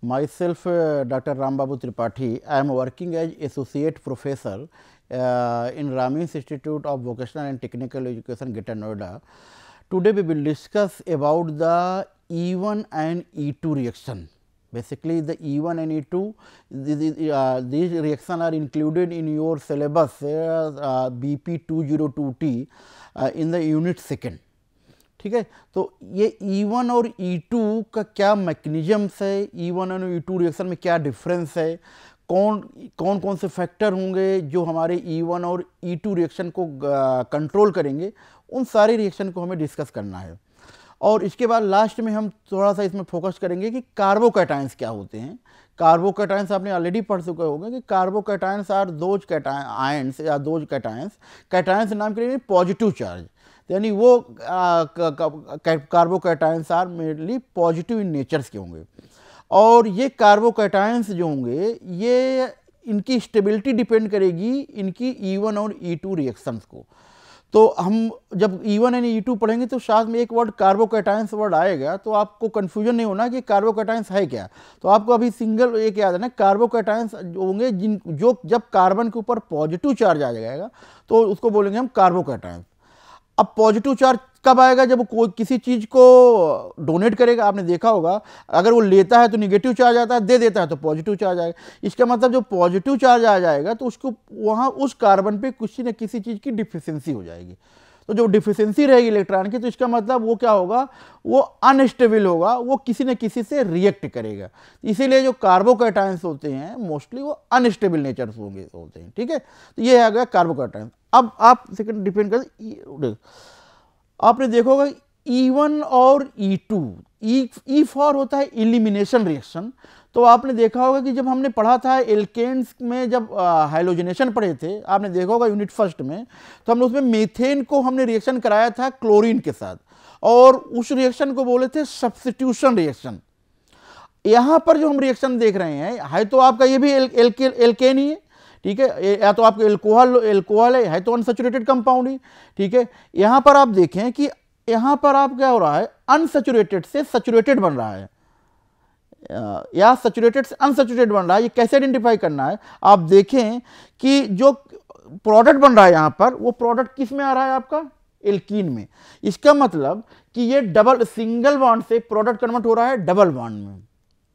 Myself, Dr. Rambabu Tripathi, I am working as Associate Professor in Ramins Institute of Vocational and Technical Education, Greater Noida. Today, we will discuss about the E1 and E2 reaction. Basically, the E1 and E2, these reactions are included in your syllabus BP 202T in the unit second. ठीक है, तो ये E1 और E2 का क्या mechanisms है, E1 और E2 reaction में क्या डिफरेंस है, कौन से फैक्टर होंगे जो हमारे E1 और E2 रिएक्शन को कंट्रोल करेंगे, उन सारे रिएक्शन को हमें डिस्कस करना है। और इसके बाद लास्ट में हम थोड़ा सा इसमें फोकस करेंगे कि कार्बोकैटायंस क्या होते हैं। कार्बोकैटायंस आपने ऑलरेडी पढ़ चुके होंगे कि कार्बोकैटायंस आर दोज आयंस या दोज कैटायंस, कैटायंस नाम के लिए पॉजिटिव चार्ज, यानी वो carbocations are mainly positive in natures के होंगे। और ये कार्बोकैटायंस जो होंगे ये इनकी स्टेबिलिटी डिपेंड करेगी इनकी E1 और E2 रिएक्शंस को। तो हम जब E1 और E2 पढ़ेंगे तो साथ में एक वर्ड कार्बोकैटायंस वर्ड आएगा, तो आपको कन्फ्यूजन नहीं होना कि कार्बोकैटायंस है क्या। तो आपको अभी सिंगल एक याद है ना, कार्बोकैटायंस होंगे जो जब कार्बन के ऊपर पॉजिटिव चार्ज आ जाएगा तो उसको बोलेंगे हम कार्बोकैटायंस। अब पॉजिटिव चार्ज कब आएगा? जब कोई किसी चीज़ को डोनेट करेगा। आपने देखा होगा अगर वो लेता है तो निगेटिव चार्ज आता है, दे देता है तो पॉजिटिव चार्ज आएगा। इसका मतलब जो पॉजिटिव चार्ज आ जाएगा तो उसको वहाँ उस कार्बन पे किसी न किसी चीज़ की डिफिशियंसी हो जाएगी। तो जो डिफिशियंसी रहेगी इलेक्ट्रॉन की, तो इसका मतलब वो क्या होगा, वो अनस्टेबल होगा, वो किसी न किसी से रिएक्ट करेगा। इसीलिए जो कार्बोकैटायंस होते हैं मोस्टली वो अनस्टेबल नेचर होते हैं। ठीक है, तो ये आ गया कार्बोकैटायंस। अब आप सेकंड डिपेंड कर, आपने देखोगा E1 और E2, E फॉर होता है इलिमिनेशन रिएक्शन। तो आपने देखा होगा कि जब हमने पढ़ा था एल्केन्स में, जब हाइलोजनेशन पढ़े थे, आपने देखा होगा यूनिट फर्स्ट में, तो हमने उसमें मीथेन को हमने रिएक्शन कराया था क्लोरीन के साथ, और उस रिएक्शन को बोले थे सब्स्टिट्यूशन रिएक्शन। यहाँ पर जो हम रिएक्शन देख रहे हैं है तो आपका ये भी एल्केन ही है, ठीक है, या तो आपका एल्कोहल है तो अनसैचुरेटेड कंपाउंड ही। ठीक है, यहाँ पर आप देखें कि यहाँ पर आप क्या हो रहा है, अनसैचुरेटेड से सैचुरेटेड बन रहा है या सैचुरेटेड से अनसैचुरेटेड बन रहा है। ये कैसे आइडेंटिफाई करना है? आप देखें कि जो प्रोडक्ट बन रहा है यहाँ पर, वो प्रोडक्ट किस में आ रहा है, आपका एल्कीन में। इसका मतलब कि ये डबल सिंगल बॉन्ड से प्रोडक्ट कन्वर्ट हो रहा है डबल बॉन्ड में।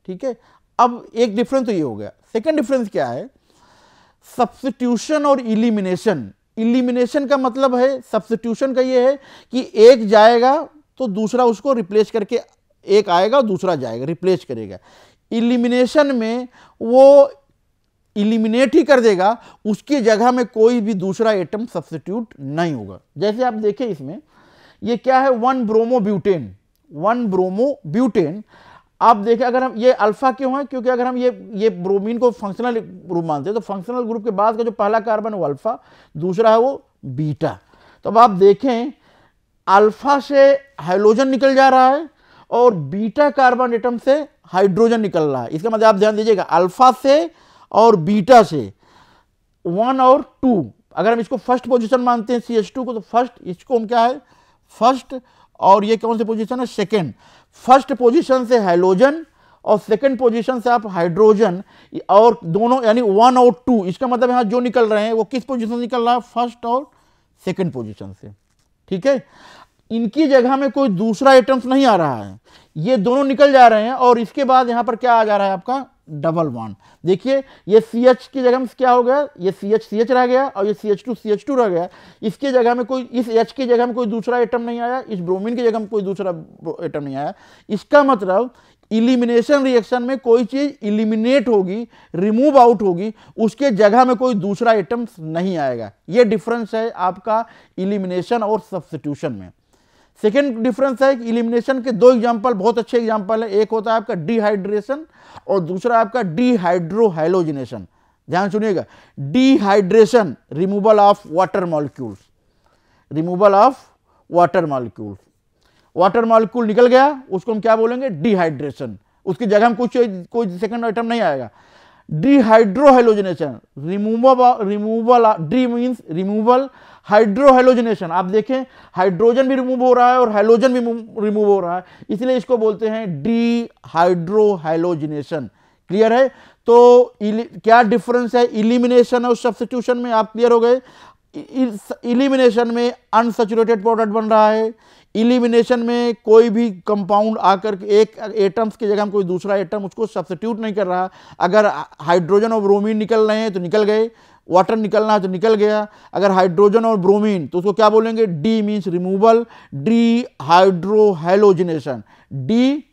ठीक है, अब एक डिफरेंस तो ये हो गया। सेकेंड डिफरेंस क्या है, सब्स्टिट्यूशन और इलिमिनेशन। इलिमिनेशन का मतलब है, सब्स्टिट्यूशन का ये है कि एक जाएगा तो दूसरा उसको रिप्लेस करके, एक आएगा और दूसरा जाएगा, रिप्लेस करेगा। इलिमिनेशन में वो इलिमिनेट ही कर देगा, उसकी जगह में कोई भी दूसरा एटम सब्स्टिट्यूट नहीं होगा। जैसे आप देखें इसमें ये क्या है, 1 ब्रोमोब्यूटेन। 1 ब्रोमोब्यूटेन आप देखें, अगर हम ये अल्फा क्यों है, क्योंकि अगर हम ये ब्रोमीन को फंक्शनल ग्रुप मानते हैं तो फंक्शनल ग्रुप के बाद का जो पहला कार्बन है वो अल्फा, दूसरा है वो बीटा। तो अब आप देखें अल्फा से हाइड्रोजन निकल जा रहा है और बीटा कार्बन एटम से हाइड्रोजन निकल रहा है। इसका मतलब आप ध्यान दीजिएगा, अल्फा से और बीटा से 1 और 2, अगर हम इसको फर्स्ट पोजीशन मानते हैं CH2 को, तो फर्स्ट, इसको हम क्या है फर्स्ट, और ये कौन सी पोजीशन है, सेकेंड। फर्स्ट पोजीशन से हाइड्रोजन और सेकंड पोजीशन से आप हाइड्रोजन, और दोनों यानी 1 और 2, इसका मतलब यहां जो निकल रहे हैं वो किस पोजीशन से निकल रहा है, फर्स्ट और सेकंड पोजीशन से। ठीक है, इनकी जगह में कोई दूसरा एटम्स नहीं आ रहा है, ये दोनों निकल जा रहे हैं। और इसके बाद यहां पर क्या आ जा रहा है, आपका डबल बॉन्ड। देखिए ये CH की जगह में क्या हो गया, ये CH रह गया और ये CH2 रह गया। इसकी जगह में कोई, इस H की जगह में कोई दूसरा एटम नहीं आया, इस ब्रोमीन की जगह में कोई दूसरा एटम नहीं आया। इसका मतलब इलिमिनेशन रिएक्शन में कोई चीज इलिमिनेट होगी, रिमूव आउट होगी, उसके जगह में कोई दूसरा एटम नहीं आएगा। ये डिफरेंस है आपका इलिमिनेशन और सब्स्टिट्यूशन में। सेकेंड डिफरेंस है कि इलिमिनेशन के 2 एग्जाम्पल बहुत अच्छे एग्जाम्पल है, एक होता है आपका डिहाइड्रेशन और दूसरा आपका डिहाइड्रोहाइलोजिनेशन। ध्यान सुनिएगा, dehydration removal of water molecules, removal of water molecules, water molecule निकल गया उसको हम क्या बोलेंगे, डिहाइड्रेशन, उसकी जगह में कोई सेकंड आइटम नहीं आएगा। Dehydrohalogenation, removal, D means removal, hydrohalogenation, आप देखें हाइड्रोजन भी रिमूव हो रहा है और हेलोजन भी रिमूव हो रहा है, इसलिए इसको बोलते हैं डिहाइड्रोहेलोजिनेशन। क्लियर है? तो क्या डिफरेंस है इलिमिनेशन और सब्स्टिट्यूशन में, आप क्लियर हो गए? इलिमिनेशन में अनसैचुरेटेड प्रोडक्ट बन रहा है, इलिमिनेशन में कोई भी कंपाउंड आकर के एक एटम्स की जगह में कोई दूसरा एटम उसको सब्स्टिट्यूट नहीं कर रहा। अगर हाइड्रोजन और ब्रोमीन निकल रहे हैं तो निकल गए, वाटर निकलना है तो निकल गया। अगर हाइड्रोजन और ब्रोमीन तो उसको क्या बोलेंगे? D means removal, D hydrohalogenation, D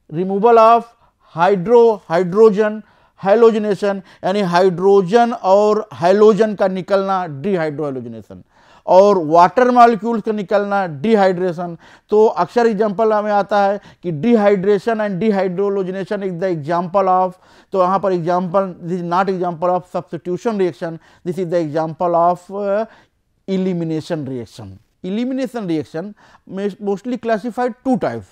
removal of hydrogen, halogenation यानी हाइड्रोजन और हेलोजन का निकलना डिहाइड्रोहेलोजिनेशन, और वाटर मॉलिक्यूल्स का निकलना डिहाइड्रेशन। तो अक्सर एग्जांपल हमें आता है कि dehydration and dehydrohalogenation is the example of, तो यहाँ पर example, this is not example of substitution reaction, this is the example of elimination reaction. Elimination reaction mostly classified two types,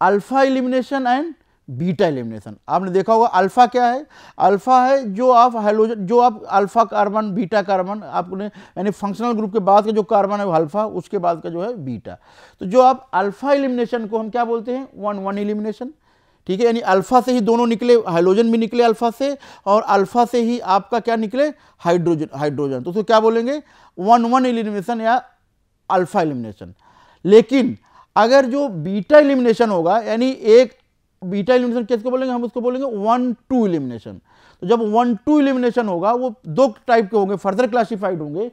alpha elimination and beta elimination. आपने देखा होगा alpha क्या है? Alpha है जो आप हाइड्रोजन, जो आप अल्फा कार्बन बीटा कार्बन आपने यानी फंक्शनल ग्रुप के बाद का जो कार्बन है वो अल्फा, उसके बाद का जो है बीटा। तो जो आप अल्फा एलिमिनेशन को हम क्या बोलते हैं? 1-1 एलिमिनेशन। ठीक है, यानी अल्फा से ही दोनों निकले, हाइड्रोजन भी निकले अल्फा से, और अल्फा से ही आपका क्या निकले? हाइड्रोजन। तो उसको क्या बोलेंगे? 1-1 एलिमिनेशन या अल्फा एलिमिनेशन। लेकिन अगर जो बीटा एलिमिनेशन होगा, यानी एक बीटा एलिमिनेशन किसको बोलेंगे? हम उसको बोलेंगे 1-2 एलिमिनेशन। तो जब 1-2 एलिमिनेशन होगा वो दो टाइप के होंगे, फर्दर क्लासिफाइड होंगे,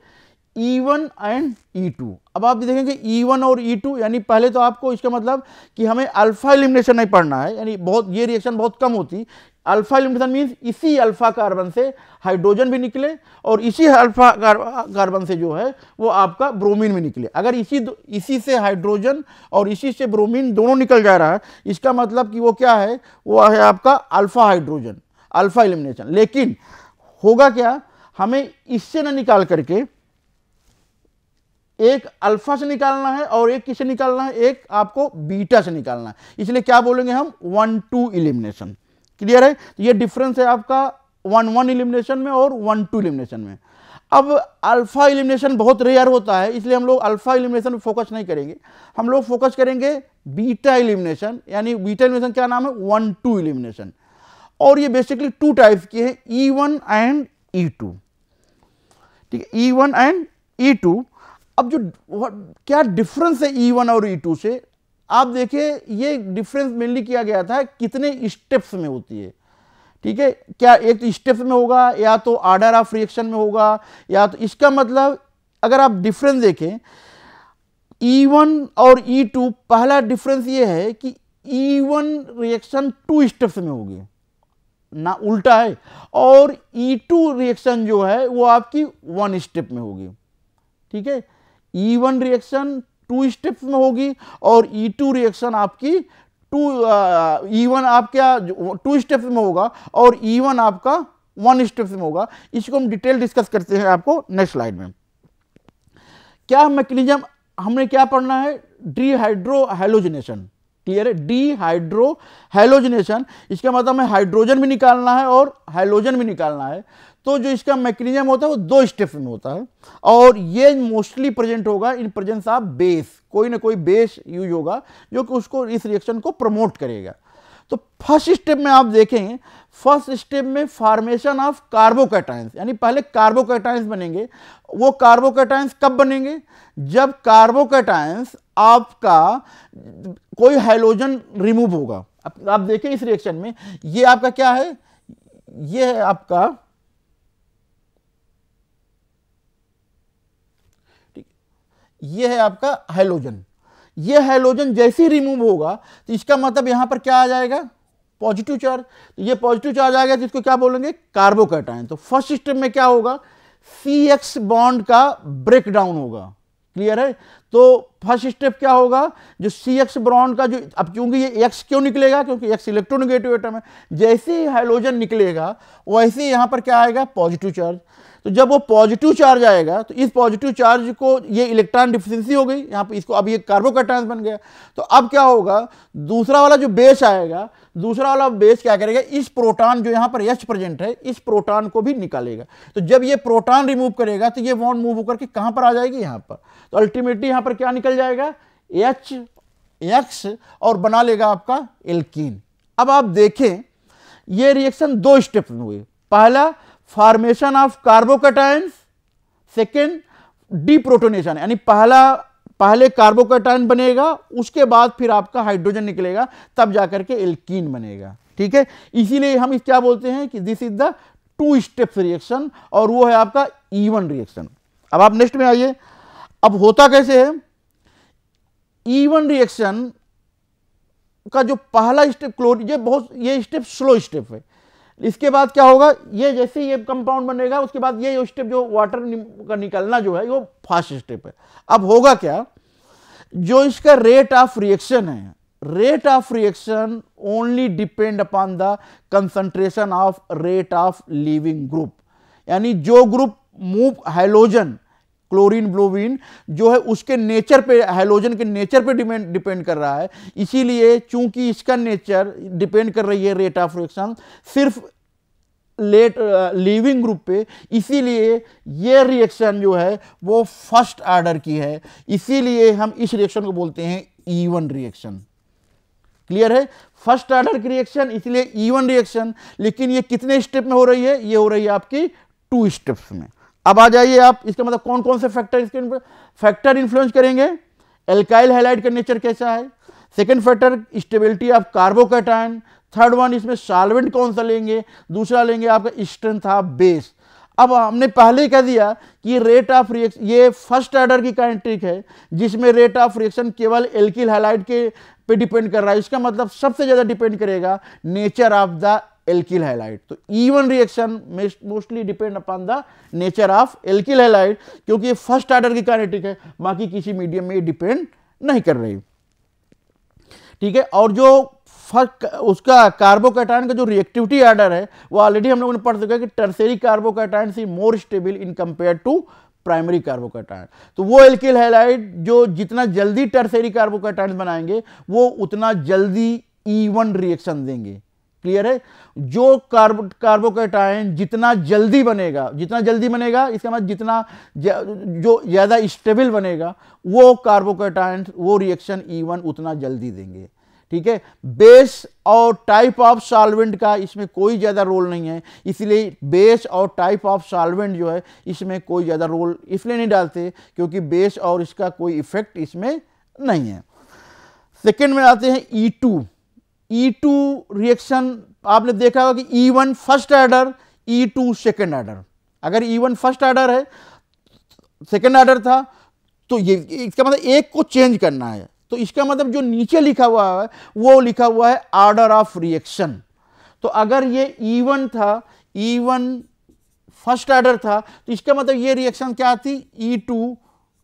E1 एंड E2। अब आप देखेंगे E1 और E2, यानी पहले तो आपको इसका मतलब कि हमें अल्फा एलिमिनेशन नहीं पढ़ना है, यानी बहुत ये रिएक्शन बहुत कम होती। अल्फा एलिमिनेशन मीन्स इसी अल्फा कार्बन से हाइड्रोजन भी निकले और इसी अल्फा कार्बन से जो है वो आपका ब्रोमीन भी निकले। अगर इसी से हाइड्रोजन और इसी से ब्रोमीन दोनों निकल जा रहा है, इसका मतलब कि वो क्या है? वो है आपका अल्फा हाइड्रोजन, अल्फा एलिमिनेशन। लेकिन होगा क्या? हमें इससे ना निकाल करके एक अल्फा से निकालना है और एक किससे निकालना है? एक आपको बीटा से निकालना है, इसलिए क्या बोलेंगे हम? 1-2 एलिमिनेशन। क्लियर है? तो ये डिफरेंस है आपका 1-1 एलिमिनेशन में और 1-2 एलिमिनेशन में। अब अल्फा एलिमिनेशन बहुत रेयर होता है, इसलिए हम लोग अल्फा एलिमिनेशन पर फोकस नहीं करेंगे, हम लोग फोकस करेंगे बीटा एलिमिनेशन। यानी बीटा एलिमिनेशन क्या नाम है? 1-2 एलिमिनेशन। और ये बेसिकली टू टाइप्स की है, E1 एंड E2। ठीक है, E1 एंड E2। अब जो क्या डिफरेंस है E1 और E2 से, आप देखिए ये डिफरेंस मेनली किया गया था कितने स्टेप्स में होती है। ठीक है, क्या एक तो स्टेप्स में होगा या तो ऑर्डर ऑफ रिएक्शन में होगा, या तो इसका मतलब अगर आप डिफरेंस देखें E1 और E2, पहला डिफरेंस ये है कि E1 रिएक्शन 2 स्टेप्स में होगी ना, उल्टा है, और E2 रिएक्शन जो है वो आपकी 1 स्टेप में होगी। ठीक है, E1 रिएक्शन 2 स्टेप्स में होगी और E2 रिएक्शन आपकी E1 आपका 2 स्टेप्स में होगा और E1 आपका 1 स्टेप्स में होगा। इसको हम डिटेल डिस्कस करते हैं आपको नेक्स्ट स्लाइड में। क्या मैकेनिज्म हमने क्या पढ़ना है? डिहाइड्रोहेलोजिनेशन। क्लियर है? डिहाइड्रोहेलोजिनेशन, इसका मतलब हमें हाइड्रोजन भी निकालना है और हेलोजन भी निकालना है। तो जो इसका मैकेनिज्म होता है वो 2 स्टेप्स में होता है, और ये मोस्टली प्रेजेंट होगा इन प्रेजेंस ऑफ बेस। कोई ना कोई बेस यूज होगा जो कि उसको इस रिएक्शन को प्रमोट करेगा। तो फर्स्ट स्टेप में आप देखें, फर्स्ट स्टेप में फॉर्मेशन ऑफ कार्बोकैटायंस, यानी पहले कार्बोकैटायंस बनेंगे। वो कार्बोकैटायंस कब बनेंगे? जब कार्बोकैटायंस आपका कोई हाइड्रोजन रिमूव होगा। आप देखें इस रिएक्शन में ये आपका क्या है? ये है आपका, ये है आपका हाइड्रोजन। ये हाइड्रोजन जैसे ही रिमूव होगा तो इसका मतलब यहां पर क्या आ जाएगा? Positive charge. तो ये पॉजिटिव चार्ज आ गया तो इसको क्या बोलेंगे? कार्बोकैटायन। तो फर्स्ट स्टेप में क्या होगा? CX बॉन्ड का ब्रेक डाउन होगा। क्लियर है? तो फर्स्ट स्टेप क्या होगा, जो CH बॉन्ड का जो, अब क्योंकि ये X क्यों निकलेगा, क्योंकि X इलेक्ट्रोनेगेटिव एटम है, जैसे ही हाइड्रोजन निकलेगा वैसे ही यहाँ पर क्या आएगा, पॉजिटिव चार्ज। तो जब वो पॉजिटिव चार्ज आएगा तो इस पॉजिटिव चार्ज को, ये इलेक्ट्रॉन डिफिशिएंसी हो गई यहाँ पे, इसको अब ये कार्बोकैटायन बन गया। तो अब क्या होगा, दूसरा वाला जो बेस आएगा, दूसरा वाला बेस क्या करेगा, इस प्रोटॉन जो यहाँ पर H प्रेजेंट है, इस प्रोटॉन को भी निकालेगा। तो जब ये प्रोटॉन रिमूव करेगा तो ये बॉन्ड मूव होकर के कहाँ पर आ जाएगी, यहाँ पर। तो अल्टीमेटली यहाँ पर क्या निकल जाएगा, HX, और बना लेगा आपका एल्कीन। अब आप देखें ये रिएक्शन 2 स्टेप में हुए। पहला formation of carbocations, second deprotonation, यानी पहले कार्बोकैटायन बनेगा, उसके बाद फिर आपका हाइड्रोजन निकलेगा, तब जाकर के एल्कीन बनेगा। ठीक है, इसीलिए हम इस क्या बोलते हैं कि this is the 2 steps reaction, और वो है आपका E1 रिएक्शन। अब आप नेक्स्ट में आइए, अब होता कैसे है, E1 रिएक्शन का जो पहला स्टेप क्लोरीन, ये स्टेप स्लो स्टेप है। इसके बाद क्या होगा, ये जैसे ये कंपाउंड बनेगा, उसके बाद ये स्टेप जो वाटर का निकलना जो है वो फास्ट स्टेप है। अब होगा क्या, जो इसका रेट ऑफ रिएक्शन है, rate of reaction only depend upon the concentration of rate of leaving group, यानी जो group move hydrogen, chlorine, bromine जो है उसके नेचर पे, हाइड्रोजन के नेचर पे डिपेंड कर रहा है। इसीलिए चूंकि इसका नेचर डिपेंड कर रही है रेट ऑफ रिएक्शन सिर्फ लीविंग ग्रुप पे, इसीलिए ये रिएक्शन जो है वो फर्स्ट ऑर्डर की है। इसीलिए हम इस रिएक्शन को बोलते हैं E1 रिएक्शन। क्लियर है, फर्स्ट ऑर्डर की रिएक्शन, इसलिए E1 रिएक्शन। लेकिन ये कितने स्टेप में हो रही है, ये हो रही है आपकी 2 स्टेप्स में। अब आ जाइए आप, इसका मतलब कौन कौन से फैक्टर इन्फ्लुएंस करेंगे, एल्काइल हैलाइड का नेचर कैसा है, second factor stability of carbocation, third one इसमें सॉल्वेंट कौन सा लेंगे, दूसरा लेंगे आपका स्ट्रेंथ ऑफ बेस। अब हमने पहले ही कह दिया कि रेट ऑफ रिएक्शन ये फर्स्ट ऑर्डर की काइनेटिक है, जिसमें रेट ऑफ रिएक्शन केवल एल्किल हैलाइड के पे डिपेंड कर रहा है। इसका मतलब सबसे ज्यादा डिपेंड करेगा nature of the alkyl halide. तो E1 reaction mostly depend upon the nature of alkyl halide, क्योंकि ये फर्स्ट ऑर्डर की काइनेटिक है, बाकी किसी मीडियम में डिपेंड नहीं कर रही। ठीक है, और जो उसका कार्बोकैटायन का जो रिएक्टिविटी ऑर्डर है वो ऑलरेडी हम लोगों ने पढ़ चुका है कि tertiary carbocation is more stable in compare to primary carbocation. तो वो एल्किल हैलाइड जो जितना जल्दी टर्शियरी कार्बोकैटायन बनाएंगे वो उतना जल्दी E1 रिएक्शन देंगे। क्लियर है, जो कार्बोकैटायन जितना जल्दी बनेगा इसका मतलब जितना जो ज्यादा स्टेबल बनेगा वो कार्बोकैटायन वो रिएक्शन E1 उतना जल्दी देंगे। ठीक है, बेस और टाइप ऑफ सॉल्वेंट का इसमें कोई ज्यादा रोल नहीं है, इसलिए बेस और टाइप ऑफ सॉल्वेंट जो है इसमें कोई ज्यादा रोल इसलिए नहीं डालते क्योंकि बेस और इसका कोई इफेक्ट इसमें नहीं है। सेकेंड में आते हैं E2 रिएक्शन। आपने देखा होगा कि E1 first order, E2 second order. अगर E1 फर्स्ट ऑर्डर है, सेकेंड ऑर्डर था, तो ये इसका मतलब एक को चेंज करना है, तो इसका मतलब जो नीचे लिखा हुआ है वो लिखा हुआ है ऑर्डर ऑफ रिएक्शन। तो अगर ये E1 था, E1 फर्स्ट ऑर्डर था, तो इसका मतलब ये रिएक्शन क्या थी, E2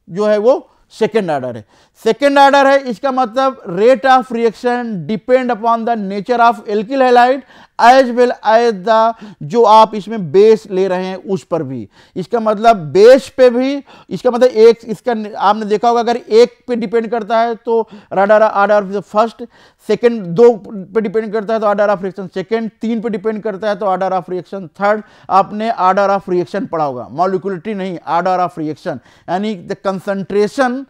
जो है वो सेकेंड ऑर्डर है। सेकेंड ऑर्डर है, इसका मतलब rate of reaction depend upon the nature of alkyl halide as well as the जो आप इसमें बेस ले रहे हैं उस पर भी। इसका मतलब बेस पे भी, इसका मतलब एक इसका आपने देखा होगा अगर एक पे डिपेंड करता है तो ऑर्डर ऑफ फर्स्ट, सेकेंड 2 पे डिपेंड करता है तो ऑर्डर ऑफ रिएक्शन सेकेंड, 3 पे डिपेंड करता है तो ऑर्डर ऑफ रिएक्शन थर्ड। आपने ऑर्डर ऑफ रिएक्शन पढ़ा होगा, मॉलिक्यूलरिटी नहीं, ऑर्डर ऑफ रिएक्शन, यानी द कंसंट्रेशन,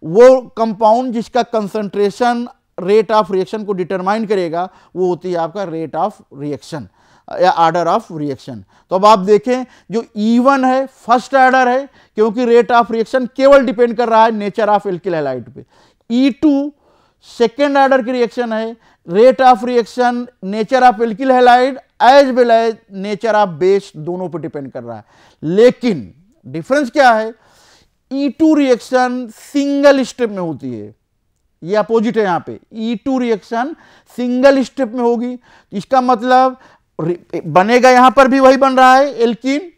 वो कंपाउंड जिसका कंसंट्रेशन रेट ऑफ रिएक्शन को डिटरमाइन करेगा वो होती है आपका रेट ऑफ रिएक्शन या ऑर्डर ऑफ रिएक्शन। तो अब आप देखें जो E1 है फर्स्ट ऑर्डर है क्योंकि रेट ऑफ रिएक्शन केवल डिपेंड कर रहा है नेचर ऑफ एल्किल हैलाइड पे। E2 सेकेंड ऑर्डर की रिएक्शन है, rate of reaction nature of alkyl halide as well as nature of base दोनों पर डिपेंड कर रहा है। लेकिन डिफरेंस क्या है, E2 रिएक्शन सिंगल स्टेप में होती है, ये अपोजिट है। यहां पे E2 रिएक्शन सिंगल स्टेप में होगी, इसका मतलब बनेगा यहां पर भी वही बन रहा है एल्कीन,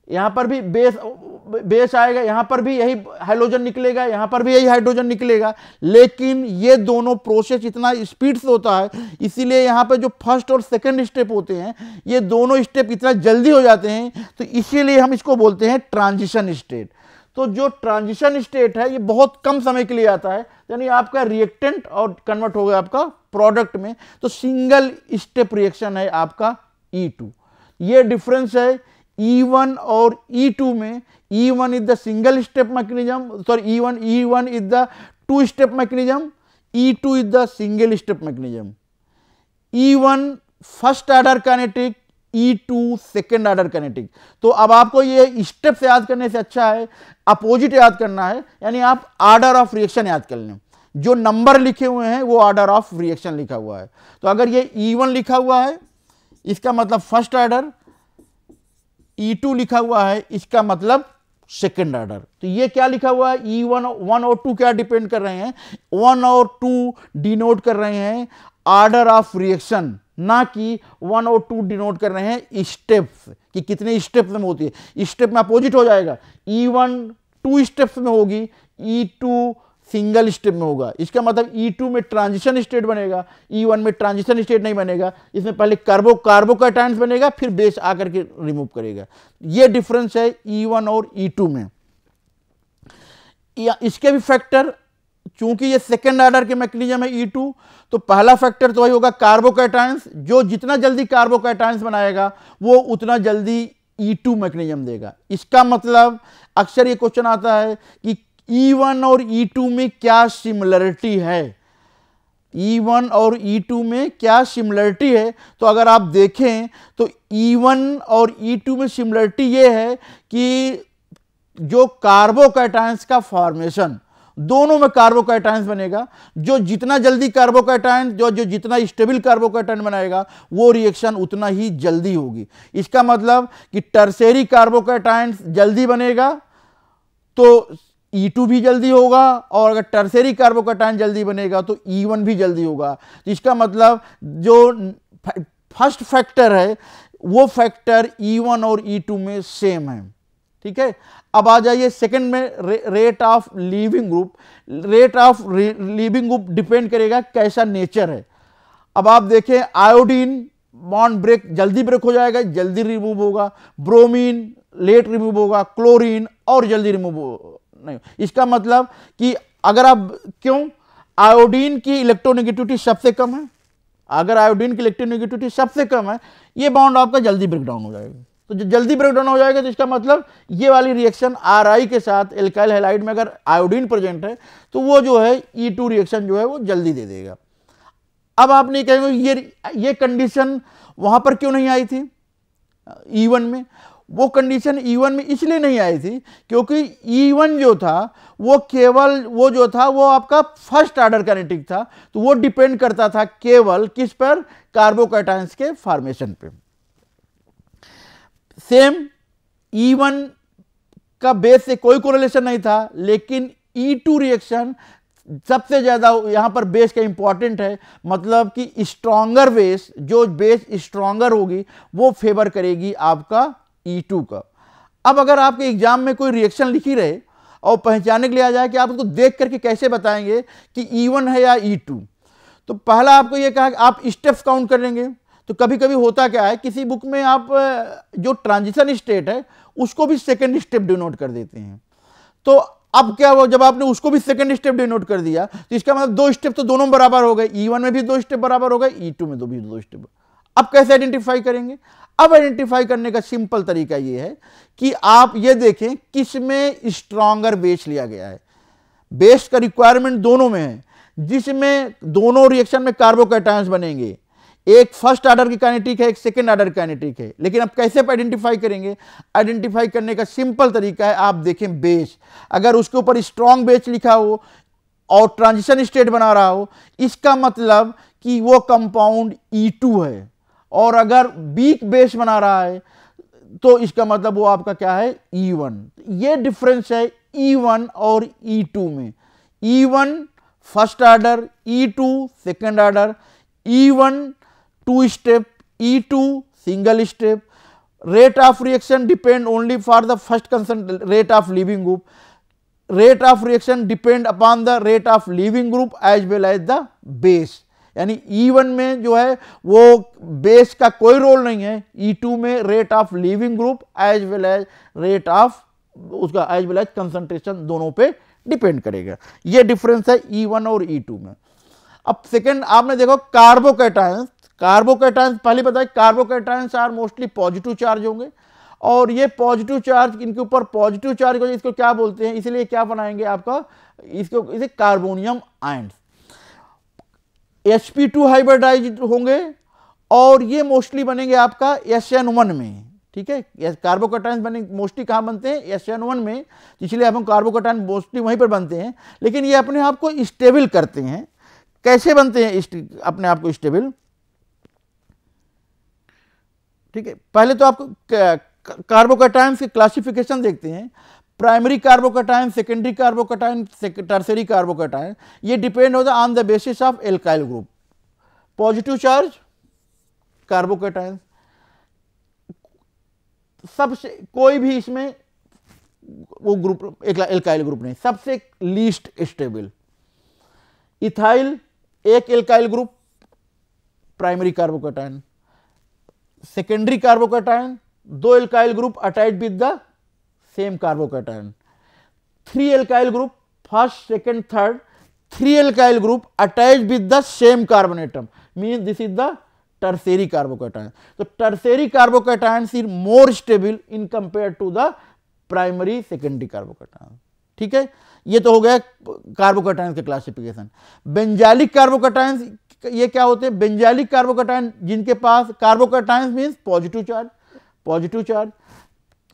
यहाँ पर भी बेस आएगा, यहाँ पर भी यही हाइड्रोजन निकलेगा, यहाँ पर भी यही हाइड्रोजन निकलेगा, लेकिन ये दोनों प्रोसेस इतना स्पीड से होता है, इसीलिए यहाँ पे जो फर्स्ट और सेकंड स्टेप होते हैं ये दोनों स्टेप इतना जल्दी हो जाते हैं, तो इसीलिए हम इसको बोलते हैं ट्रांजिशन स्टेट। तो जो ट्रांजिशन स्टेट है ये बहुत कम समय के लिए आता है, यानी आपका रिएक्टेंट और कन्वर्ट हो गया आपका प्रोडक्ट में, तो सिंगल स्टेप रिएक्शन है आपका E2। ये डिफरेंस है E1 और E2 में। E1 is the single step mechanism, sorry E1 is the two step mechanism, E2 is the single step mechanism. E1 first order kinetic, E2 second order kinetic. तो अब आपको ये steps याद करने से अच्छा है अपोजिट याद करना है, यानी आप ऑर्डर ऑफ रिएक्शन याद कर लें। जो नंबर लिखे हुए हैं वो ऑर्डर ऑफ रिएक्शन लिखा हुआ है। तो अगर ये E1 लिखा हुआ है इसका मतलब फर्स्ट ऑर्डर, E2 लिखा हुआ है इसका मतलब सेकेंड ऑर्डर। तो ये क्या लिखा हुआ है, E1 1 और 2 क्या डिपेंड कर रहे हैं, 1 और 2 डिनोट कर रहे हैं ऑर्डर ऑफ रिएक्शन, ना कि 1 और 2 डिनोट कर रहे हैं स्टेप्स, कि कितने स्टेप्स में होती है। स्टेप में अपोजिट हो जाएगा, E1 2 स्टेप्स में होगी, E2 सिंगल स्टेप में होगा। इसका मतलब E2 में ट्रांजिशन स्टेट बनेगा, E1 में ट्रांजिशन स्टेट नहीं बनेगा। इसमें पहले कार्बोकैटायंस बनेगा, फिर बेस आकर के रिमूव करेगा। ये डिफरेंस है E1 और E2 में। इसके भी फैक्टर, चूंकि ये सेकेंड ऑर्डर के मैकेनिज्म है E2, तो पहला फैक्टर तो वही होगा कार्बोकैटायंस। जो जितना जल्दी कार्बोकैटायंस बनाएगा वो उतना जल्दी E2 मैकेनिज्म देगा। इसका मतलब अक्सर ये क्वेश्चन आता है कि E1 और E2 में क्या सिमिलरिटी है, E1 और E2 में क्या सिमिलरिटी है। तो अगर आप देखें तो E1 और E2 में सिमिलरिटी ये है कि जो कार्बोकैटायंस का फॉर्मेशन, दोनों में कार्बोकैटायंस बनेगा। जो जितना जल्दी कार्बोकैटायंस, जो जितना स्टेबल कार्बोकैटायन बनाएगा वो रिएक्शन उतना ही जल्दी होगी। इसका मतलब कि टर्शियरी कार्बोकैटायंस जल्दी बनेगा तो E2 भी जल्दी होगा, और अगर टर्शियरी कार्बोकैटायन जल्दी बनेगा तो E1 भी जल्दी होगा। तो इसका मतलब जो फर्स्ट फैक्टर है वो फैक्टर E1 और E2 में सेम है। ठीक है, अब आ जाइए सेकंड में, rate of leaving group. Rate of leaving group depend करेगा कैसा नेचर है। अब आप देखें आयोडीन बॉन्ड ब्रेक जल्दी ब्रेक हो जाएगा, जल्दी रिमूव होगा। ब्रोमीन लेट रिमूव होगा, क्लोरीन और जल्दी रिमूव नहीं। इसका मतलब कि अगर आप, क्यों, आयोडीन की इलेक्ट्रोनेगेटिविटी सबसे कम है। अगर आयोडीन की इलेक्ट्रोनेगेटिविटी सबसे कम है, ये बॉन्ड आपका जल्दी ब्रेकडाउन हो जाएगा। तो जो जल्दी ब्रेकडाउन हो जाएगा तो इसका मतलब ये वाली रिएक्शन RI के साथ एल्काइल हैलाइड में अगर आयोडीन प्रेजेंट है तो वो जो है E2 रिएक्शन जो है वो जल्दी दे देगा। अब आप नहीं कहेंगे ये कंडीशन वहां पर क्यों नहीं आई थी E1 में। वो कंडीशन E1 में इसलिए नहीं आई थी क्योंकि E1 जो था वो केवल वो जो था वो आपका फर्स्ट ऑर्डर काइनेटिक था, तो वो डिपेंड करता था केवल किस पर, कार्बोकैटायंस के फॉर्मेशन पे। सेम E1 का बेस से कोई कोरिलेशन नहीं था, लेकिन E2 रिएक्शन सबसे ज्यादा यहां पर बेस का इंपॉर्टेंट है। मतलब कि स्ट्रॉन्गर बेस, जो बेस स्ट्रॉन्गर होगी वो फेवर करेगी आपका E2 का। अब अगर आपके एग्जाम में कोई रिएक्शन लिखी रहे और पहचानने के लिए आ जाए कि आप उसको देख करके कैसे बताएंगे कि E1 है या E2, तो पहला आपको ये कहा कि आप स्टेप्स काउंट करेंगे। तो कभी कभी होता क्या है, किसी बुक में आप जो ट्रांजिशन स्टेट है उसको भी सेकेंड स्टेप डिनोट कर देते हैं। तो अब क्या हुआ, जब आपने उसको भी सेकेंड स्टेप डिनोट कर दिया तो इसका मतलब 2 स्टेप तो दोनों बराबर हो गए, E1 में भी 2 स्टेप बराबर हो गए, E2 में भी 2 स्टेप। अब कैसे आइडेंटिफाई करेंगे। अब आइडेंटिफाई करने का सिंपल तरीका ये है कि आप ये देखें किस में स्ट्रॉन्गर बेस लिया गया है। बेस का रिक्वायरमेंट दोनों में है, जिसमें दोनों रिएक्शन में कार्बोकैटायंस बनेंगे। एक फर्स्ट ऑर्डर की काइनेटिक है, एक सेकेंड ऑर्डर काइनेटिक है। लेकिन अब कैसे आइडेंटिफाई करेंगे। आइडेंटिफाई करने का सिंपल तरीका है, आप देखें बेस, अगर उसके ऊपर स्ट्रॉन्ग बेस लिखा हो और ट्रांजिशन स्टेट बना रहा हो, इसका मतलब कि वो कंपाउंड E2 है। और अगर वीक बेस बना रहा है तो इसका मतलब वो आपका क्या है, E1। ये डिफरेंस है E1 और E2 में। E1 first order, E2 second order. E1 2 step, E2 single step. rate of reaction depend only for the first rate of leaving group, rate of reaction depend upon the rate of leaving group as well as the base, यानी E1 में जो है वो base का कोई role नहीं है, E2 में rate of leaving group as well as rate of उसका एज वेल एज कंसंट्रेशन दोनों पे डिपेंड करेगा। ये डिफरेंस है E1 और E2 में। अब सेकेंड आपने देखो कार्बोकैटायंस, कार्बोकैटायंस पहले बताया carbocations are mostly positive charge होंगे और ये पॉजिटिव चार्ज इनके ऊपर पॉजिटिव चार्ज हो, इसको क्या बोलते हैं, इसलिए क्या बनाएंगे आपका इसको इसे कार्बोनियम आयंस। sp2 हाइब्रिडाइज्ड होंगे और ये मोस्टली बनेंगे आपका SN1 में, ठीक है। कार्बोकैटायंस बने मोस्टली कहाँ बनते हैं, SN1 में, इसलिए हम कार्बोकैटायन मोस्टली वहीं पर बनते हैं। लेकिन ये अपने आप को स्टेबल करते हैं। कैसे बनते हैं अपने आप को स्टेबल, ठीक है। पहले तो आपको कार्बोकैटायंस की क्लासिफिकेशन देखते हैं, primary carbocation, secondary carbocation, tertiary carbocation, ये डिपेंड होता है on the basis of alkyl group. Positive charge carbocation, सबसे कोई भी इसमें वो ग्रुप एल्काइल ग्रुप नहीं, सबसे लीस्ट स्टेबल। इथाइल एक alkyl group primary carbocation, secondary carbocation दो alkyl group attached with the same carbocation, 3 alkyl group first second third 3 alkyl group attached with the same carbon atom, means this is the tertiary carbocation. तो tertiary carbocations is more stable in compare to the primary secondary carbocation, ठीक है। ये तो हो गया carbocation के classification. बेंजालिक carbocations ये क्या होते हैं, बेंजालिक कार्बोकैटायन जिनके पास carbocations means positive charge, positive charge,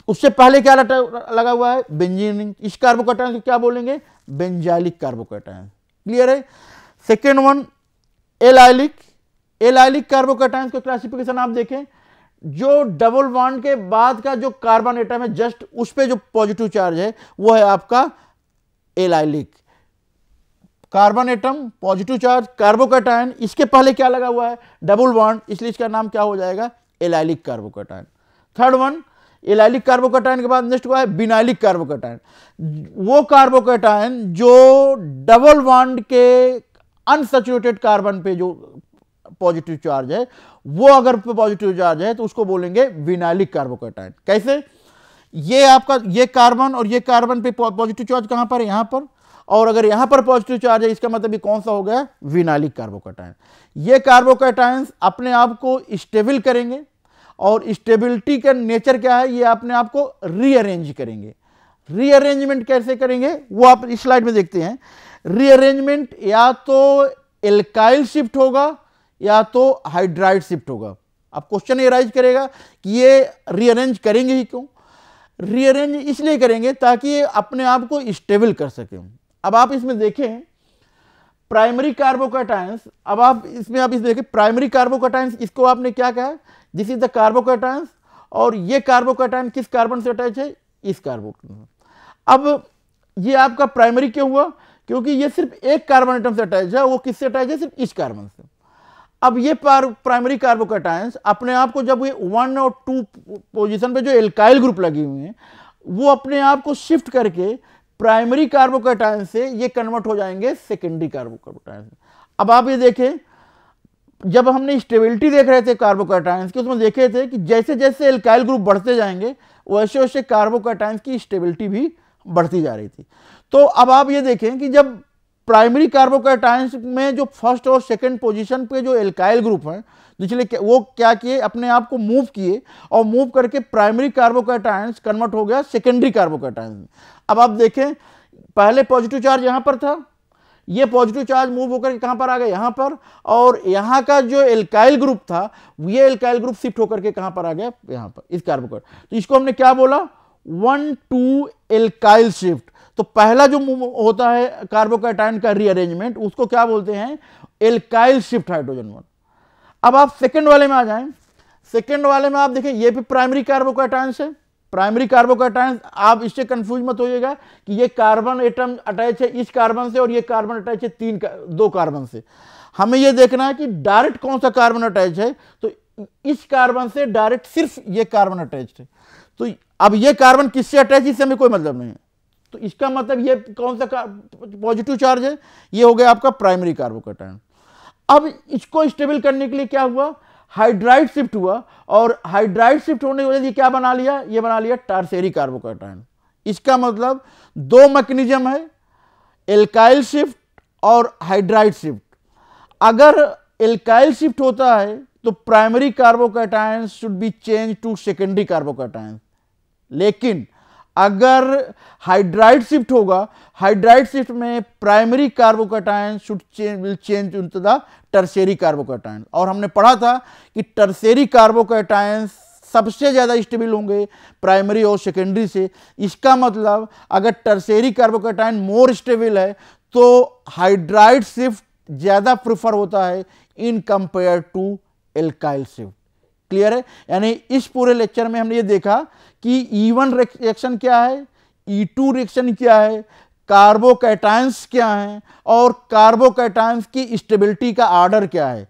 उससे पहले क्या लगा हुआ है बेंजीन, इस कार्बोकैटायन को क्या बोलेंगे, बेंजालिक कार्बोकैटायन। क्लियर है। Second one allylic, allylic carbocation को क्लासिफिकेशन आप देखें, जो डबल बॉन्ड के बाद का जो कार्बन एटम है जस्ट उस पे जो पॉजिटिव चार्ज है वो है आपका allylic. Carbon atom positive charge carbocation, इसके पहले क्या लगा हुआ है डबल बॉन्ड, इसलिए इसका नाम क्या हो जाएगा allylic carbocation. Third one allylic carbocation के बाद नेक्स्ट हुआ है बिनाइलिक कार्बोकैटायन, वो कार्बोकैटायन जो डबल बॉन्ड के अनसैचुरेटेड कार्बन पे जो पॉजिटिव चार्ज है वो अगर पॉजिटिव चार्ज है तो उसको बोलेंगे विनाइलिक कार्बोकैटायन। कैसे, ये आपका ये कार्बन और ये कार्बन पे पॉजिटिव चार्ज कहां पर है, यहां पर, और अगर यहां पर पॉजिटिव चार्ज है इसका मतलब ये कौन सा हो गया विनाइलिक कार्बोकैटायन। ये कार्बोकैटायंस अपने आप को स्टेबल करेंगे और स्टेबिलिटी का नेचर क्या है, ये अपने आप को रीअरेंज करेंगे। रीअरेंजमेंट कैसे करेंगे वो आप इस स्लाइड में देखते हैं। रीअरेंजमेंट या तो एल्काइल शिफ्ट होगा या तो हाइड्राइड शिफ्ट होगा। अब क्वेश्चन ये राइज करेगा कि ये रीअरेंज करेंगे ही क्यों, रीअरेंज इसलिए करेंगे ताकि ये अपने आप को स्टेबल कर सके। अब आप इसमें देखें प्राइमरी कार्बोकैटायंस, अब आप इसमें देखें प्राइमरी कार्बोकैटायंस, इसको आपने क्या कहा, दिस इज द कार्बोकैटायंस, और ये कार्बोकैटायन किस कार्बन से अटैच है, इस कार्बोकैटायन। अब ये आपका प्राइमरी क्यों हुआ, क्योंकि ये सिर्फ एक कार्बन एटम से अटैच है, वो किससे अटैच है, सिर्फ इस कार्बन से। अब ये प्राइमरी कार्बोकैटायंस अपने आप को जब ये 1 और 2 पोजीशन पे जो एल्काइल ग्रुप लगी हुई हैं वो अपने आप को शिफ्ट करके प्राइमरी कार्बोकैटायन से ये कन्वर्ट हो जाएंगे सेकेंडरी कार्बोकैटायन। अब आप ये देखें, जब हमने स्टेबिलिटी देख रहे थे कार्बोकैटायंस की, उसमें देखे थे कि जैसे जैसे एल्काइल ग्रुप बढ़ते जाएंगे वैसे वैसे कार्बोकैटायंस की स्टेबिलिटी भी बढ़ती जा रही थी। तो अब आप ये देखें कि जब प्राइमरी कार्बोकैटायंस में जो फर्स्ट और सेकंड पोजीशन पे जो एल्काइल ग्रुप हैं इसलिए वो क्या किए, अपने आप को मूव किए और मूव करके प्राइमरी कार्बोकैटायंस कन्वर्ट हो गया सेकेंडरी कार्बोकैटायंस में। अब आप देखें पहले पॉजिटिव चार्ज यहां पर था, ये पॉजिटिव चार्ज मूव होकर कहां पर आ गया, यहां पर, और यहां का जो एल्काइल ग्रुप था ये एल्काइल ग्रुप शिफ्ट होकर के कहां पर आ गया, यहां पर, इस कार्बोकैटायन। तो इसको हमने क्या बोला, 1-2 एल्काइल शिफ्ट। तो पहला जो होता है कार्बोकैटायन का रीअरेंजमेंट उसको क्या बोलते हैं, एल्काइल शिफ्ट हाइड्रोजन बॉन्ड। अब आप सेकंड वाले में आ जाएं, सेकंड वाले में आप देखें ये भी प्राइमरी कार्बोकैटायन है, प्राइमरी कार्बोकैटायन। आप इससे कंफ्यूज मत होइएगा कि ये कार्बन एटम अटैच है इस कार्बन से और ये कार्बन अटैच है 2 कार्बन से। हमें ये देखना है कि डायरेक्ट कौन सा कार्बन अटैच है, तो इस कार्बन से डायरेक्ट सिर्फ ये कार्बन अटैच्ड है, तो अब ये कार्बन किससे अटैच, इससे हमें कोई मतलब नहीं है। तो इसका मतलब ये कौन सा पॉजिटिव चार्ज है, ये हो गया आपका प्राइमरी कार्बोकैटायन। अब इसको स्टेबल करने के लिए क्या हुआ, हाइड्राइड शिफ्ट हुआ, और हाइड्राइड शिफ्ट होने की वजह से क्या बना लिया, ये बना लिया टर्शियरी कार्बोकैटायन। इसका मतलब दो मैकेनिज्म है, एल्काइल शिफ्ट और हाइड्राइड शिफ्ट। अगर एल्काइल शिफ्ट होता है तो primary carbocation should be change to secondary carbocation, लेकिन अगर हाइड्राइड शिफ्ट होगा, हाइड्राइड शिफ्ट में primary carbocation should will change to the tertiary carbocation. और हमने पढ़ा था कि टर्शियरी कार्बोकैटायन सबसे ज़्यादा स्टेबल होंगे प्राइमरी और सेकेंडरी से। इसका मतलब अगर टर्शियरी कार्बोकैटायन मोर स्टेबल है तो हाइड्राइड शिफ्ट ज़्यादा प्रेफर होता है in compare to alkyl shift. Clear है? यानी इस पूरे लेक्चर में हमने ये देखा कि E1 रिएक्शन क्या है, E2 रिएक्शन क्या है, कार्बोकैटायंस क्या हैं, और कार्बोकैटायंस की स्टेबिलिटी का ऑर्डर क्या है।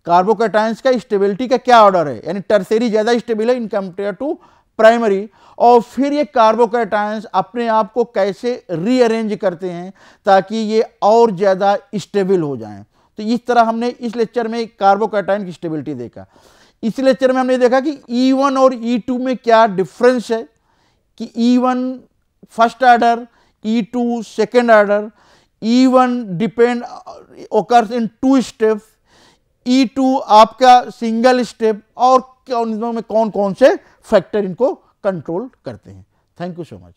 कार्बोकैटायंस का स्टेबिलिटी का क्या ऑर्डर है, यानी टर्शियरी ज़्यादा स्टेबल है इन कंपेयर टू प्राइमरी। और फिर ये कार्बोकैटायंस अपने आप को कैसे रीअरेंज करते हैं ताकि ये और ज़्यादा स्टेबल हो जाएं। तो इस तरह हमने इस लेक्चर में कार्बोकैटायन की स्टेबिलिटी देखा। इस लेक्चर में हमने देखा कि E1 और E2 में क्या डिफरेंस है, कि E1 first order, E2 second order, E1 depend occurs in 2 steps, E2 आपका सिंगल स्टेप, और इनमें कौन कौन से फैक्टर इनको कंट्रोल करते हैं। Thank you so much.